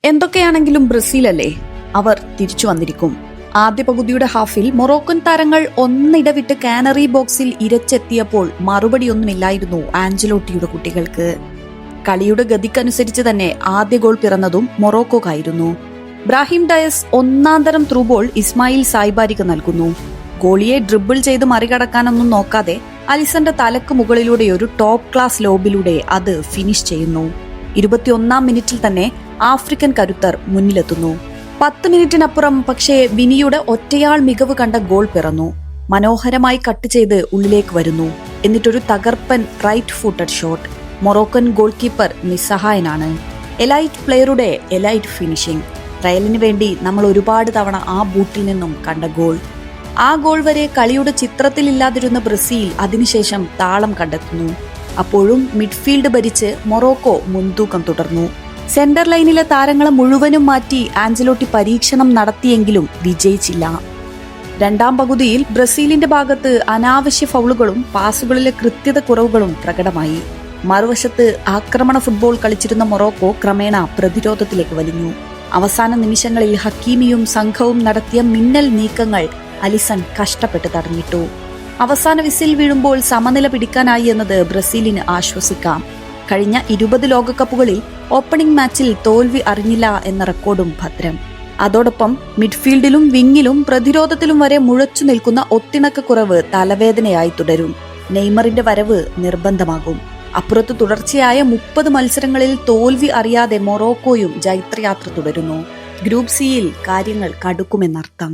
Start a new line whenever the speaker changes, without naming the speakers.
എന്തൊക്കെയാണെങ്കിലും ബ്രസീലല്ലേ, അവർ തിരിച്ചു വന്നിരിക്കും. ആദ്യ പകുതിയുടെ ഹാഫിൽ മൊറോക്കൻ താരങ്ങൾ ഒന്നിടവിട്ട് കാനറി ബോക്സിൽ ഇരച്ചെത്തിയപ്പോൾ മറുപടിയൊന്നുമില്ലായിരുന്നു ആഞ്ചലോട്ടിയുടെ കുട്ടികൾക്ക്. കളിയുടെ ഗതിക്കനുസരിച്ച് തന്നെ ആദ്യ ഗോൾ പിറന്നതും മൊറോക്കോക്കായിരുന്നു. ബ്രാഹിം ഡയസ് ഒന്നാന്തരം ത്രൂ ബോൾ ഇസ്മായിൽ സായിബാരിക്ക് നൽകുന്നു. ഗോളിയെ ഡ്രിബിൾ ചെയ്ത് മറികടക്കാനൊന്നും നോക്കാതെ അലിസന്റെ തലക്ക് മുകളിലൂടെ ഒരു ടോപ്പ് ക്ലാസ് ലോബിലൂടെ അത് ഫിനിഷ് ചെയ്യുന്നു. 21-ാം മിനിറ്റിൽ തന്നെ ആഫ്രിക്കൻ കരുത്തർ മുന്നിലെത്തുന്നു. 10 മിനിറ്റിനപ്പുറം പക്ഷേ വിനിയുടെ ഒറ്റയാൾ മികവ് കണ്ട ഗോൾ പിറന്നു. മനോഹരമായി കട്ട് ചെയ്ത് ഉള്ളിലേക്ക് വരുന്നു. എന്നിട്ടൊരു തകർപ്പൻ right footed shot. Moroccan goal keeper നിസ്സഹായനാണ്. എലൈറ്റ് പ്ലെയറുടെ എലൈറ്റ് ഫിനിഷിംഗ്. റയലിന് വേണ്ടി നമ്മൾ ഒരുപാട് തവണ ആ ബൂട്ടിൽ നിന്നും കണ്ട ഗോൾ. ആ ഗോൾ വരെ കളിയുടെ ചിത്രത്തിലില്ലാതിരുന്ന ബ്രസീൽ അതിനുശേഷം താളം കണ്ടെത്തുന്നു. അപ്പോഴും മിഡ്ഫീൽഡ് ഭരിച്ച് മൊറോക്കോ മുൻതൂക്കം തുടർന്നു. സെന്റർ ലൈനിലെ താരങ്ങളെ മുഴുവനും മാറ്റി ആഞ്ചലോട്ടി പരീക്ഷണം നടത്തിയെങ്കിലും വിജയിച്ചില്ല. രണ്ടാം പകുതിയിൽ ബ്രസീലിന്റെ ഭാഗത്ത് അനാവശ്യ ഫൗളുകളും പാസുകളിലെ കൃത്യത കുറവുകളും പ്രകടമായി. മറുവശത്ത് ആക്രമണ ഫുട്ബോൾ കളിച്ചിരുന്ന മൊറോക്കോ ക്രമേണ പ്രതിരോധത്തിലേക്ക് വലിഞ്ഞു. അവസാന നിമിഷങ്ങളിൽ ഹക്കീമിയും സംഘവും നടത്തിയ മിന്നൽ നീക്കങ്ങൾ അലിസൺ കഷ്ടപ്പെട്ട് തടഞ്ഞിട്ടു. അവസാന വിസിൽ വീഴുമ്പോൾ സമനില പിടിക്കാനായി എന്നത് ബ്രസീലിന് ആശ്വസിക്കാം. കഴിഞ്ഞ 20 ലോകകപ്പുകളിൽ ഓപ്പണിംഗ് മാച്ചിൽ തോൽവി അറിഞ്ഞില്ല എന്ന റെക്കോർഡും ഭദ്രം. അതോടൊപ്പം മിഡ്ഫീൽഡിലും വിങ്ങിലും പ്രതിരോധത്തിലും വരെ മുഴച്ചു നിൽക്കുന്ന ഒത്തിണക്കക്കുറവ് തലവേദനയായി തുടരും. നെയ്മറിന്റെ വരവ് നിർബന്ധമാകും. അപ്പുറത്ത് തുടർച്ചയായ 30 മത്സരങ്ങളിൽ തോൽവി അറിയാതെ മൊറോക്കോയും ജൈത്രയാത്ര തുടരുന്നു. ഗ്രൂപ്പ് സിയിൽ കാര്യങ്ങൾ കടുക്കുമെന്നർത്ഥം.